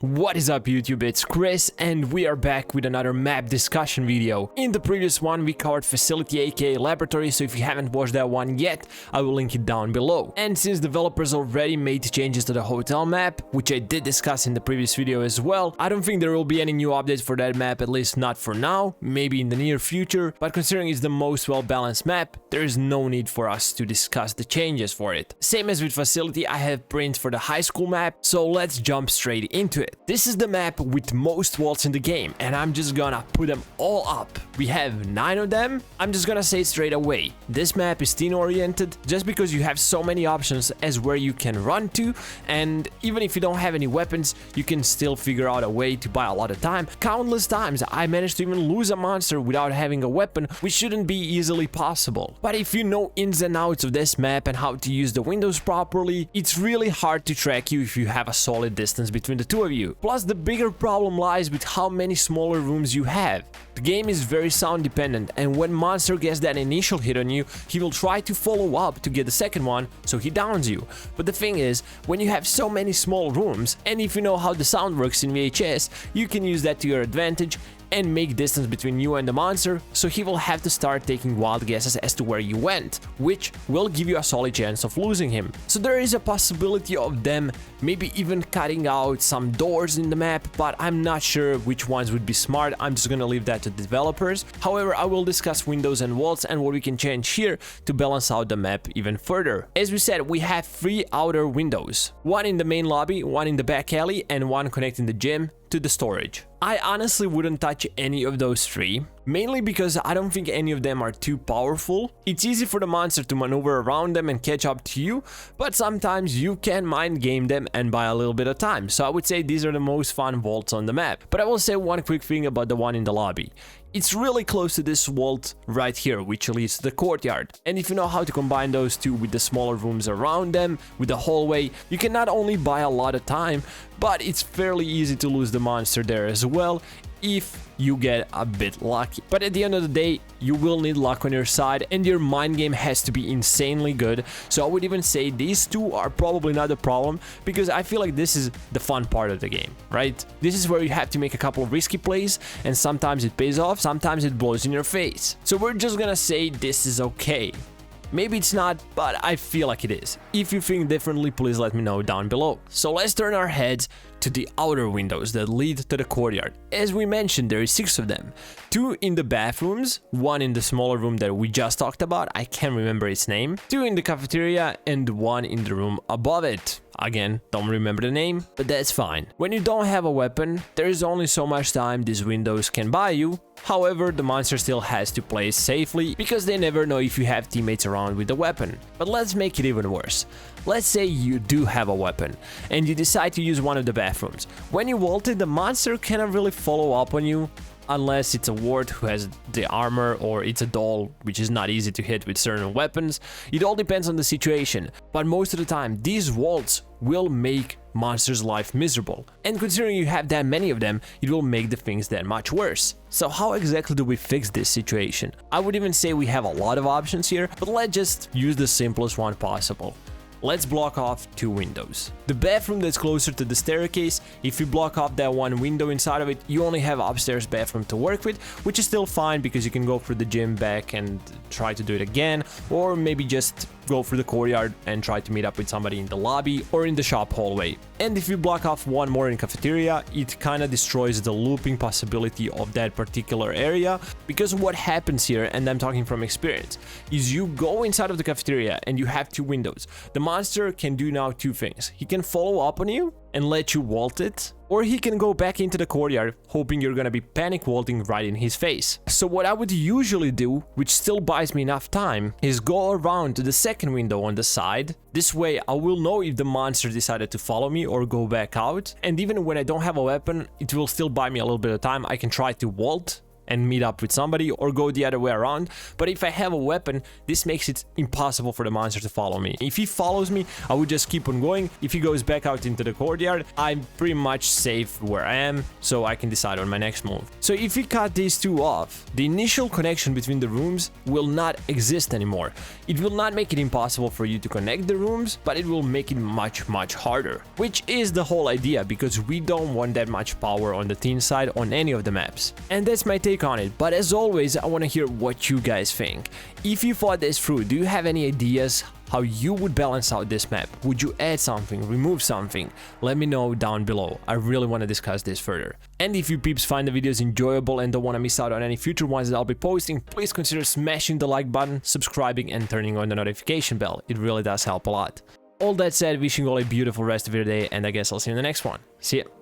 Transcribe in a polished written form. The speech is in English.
What is up YouTube, it's Chris and we are back with another map discussion video. In the previous one we covered Facility aka Laboratory, so if you haven't watched that one yet, I will link it down below. And since developers already made changes to the hotel map, which I did discuss in the previous video as well, I don't think there will be any new updates for that map, at least not for now, maybe in the near future, but considering it's the most well-balanced map, there is no need for us to discuss the changes for it. Same as with Facility, I have prints for the high school map, so let's jump straight into it. This is the map with most vaults in the game, and I'm just gonna put them all up. We have 9 of them. I'm just gonna say straight away, this map is teen oriented just because you have so many options as where you can run to, and even if you don't have any weapons, you can still figure out a way to buy a lot of time. Countless times I managed to even lose a monster without having a weapon, which shouldn't be easily possible. But if you know ins and outs of this map and how to use the windows properly, it's really hard to track you if you have a solid distance between the two of you. Plus, the bigger problem lies with how many smaller rooms you have. The game is very sound dependent, and when monster gets that initial hit on you, he will try to follow up to get the second one, so he downs you. But the thing is, when you have so many small rooms, and if you know how the sound works in VHS, you can use that to your advantage and make distance between you and the monster, so he will have to start taking wild guesses as to where you went, which will give you a solid chance of losing him. So there is a possibility of them maybe even cutting out some doors in the map, but I'm not sure which ones would be smart. I'm just gonna leave that to the developers. However, I will discuss windows and walls and what we can change here to balance out the map even further. As we said, we have 3 outer windows, one in the main lobby, one in the back alley, and one connecting the gym to the storage. I honestly wouldn't touch any of those 3, mainly because I don't think any of them are too powerful. It's easy for the monster to maneuver around them and catch up to you, but sometimes you can mind game them and buy a little bit of time, so I would say these are the most fun vaults on the map. But I will say one quick thing about the one in the lobby. It's really close to this vault right here, which leads to the courtyard. And if you know how to combine those two with the smaller rooms around them, with the hallway, you can not only buy a lot of time, but it's fairly easy to lose the monster there as well, if you get a bit lucky. But at the end of the day, you will need luck on your side, and your mind game has to be insanely good. So I would even say these two are probably not the problem, because I feel like this is the fun part of the game, right? This is where you have to make a couple of risky plays, and sometimes it pays off, sometimes it blows in your face. So we're just gonna say this is okay. Maybe it's not, but I feel like it is. If you think differently, please let me know down below. So let's turn our heads to the outer windows that lead to the courtyard. As we mentioned, there is 6 of them. 2 in the bathrooms, 1 in the smaller room that we just talked about, I can't remember its name, 2 in the cafeteria, and 1 in the room above it. Again, don't remember the name, but that's fine. When you don't have a weapon, there is only so much time these windows can buy you. However, the monster still has to play safely, because they never know if you have teammates around with a weapon. But let's make it even worse. Let's say you do have a weapon, and you decide to use one of the bathrooms. When you vault it, the monster cannot really follow up on you, unless it's a ward who has the armor, or it's a doll, which is not easy to hit with certain weapons. It all depends on the situation, but most of the time, these vaults will make monsters' life miserable. And considering you have that many of them, it will make the things that much worse. So how exactly do we fix this situation? I would even say we have a lot of options here, but let's just use the simplest one possible. Let's block off 2 windows. The bathroom that's closer to the staircase, if you block off that one window inside of it, you only have upstairs bathroom to work with, which is still fine because you can go through the gym back and try to do it again, or maybe just go through the courtyard and try to meet up with somebody in the lobby or in the shop hallway. And if you block off 1 more in cafeteria, it kind of destroys the looping possibility of that particular area, because what happens here, and I'm talking from experience, is you go inside of the cafeteria and you have 2 windows. The monster can do now 2 things. He can follow up on you and let you vault it, or he can go back into the courtyard hoping you're gonna be panic vaulting right in his face. So what I would usually do, which still buys me enough time, is go around to the second window on the side. This way I will know if the monster decided to follow me or go back out, and even when I don't have a weapon, it will still buy me a little bit of time. I can try to vault and meet up with somebody or go the other way around. But if I have a weapon, this makes it impossible for the monster to follow me. If he follows me, I would just keep on going. If he goes back out into the courtyard, I'm pretty much safe where I am, so I can decide on my next move. So if we cut these two off, the initial connection between the rooms will not exist anymore. It will not make it impossible for you to connect the rooms, but it will make it much harder, which is the whole idea, because we don't want that much power on the teen side on any of the maps. And that's my take on it, but as always, I want to hear what you guys think. If you thought this through, do you have any ideas how you would balance out this map? Would you add something, remove something? Let me know down below. I really want to discuss this further. And if you peeps find the videos enjoyable and don't want to miss out on any future ones that I'll be posting, please consider smashing the like button, subscribing and turning on the notification bell. It really does help a lot. All that said, wishing you all a beautiful rest of your day, and I guess I'll see you in the next one. See ya.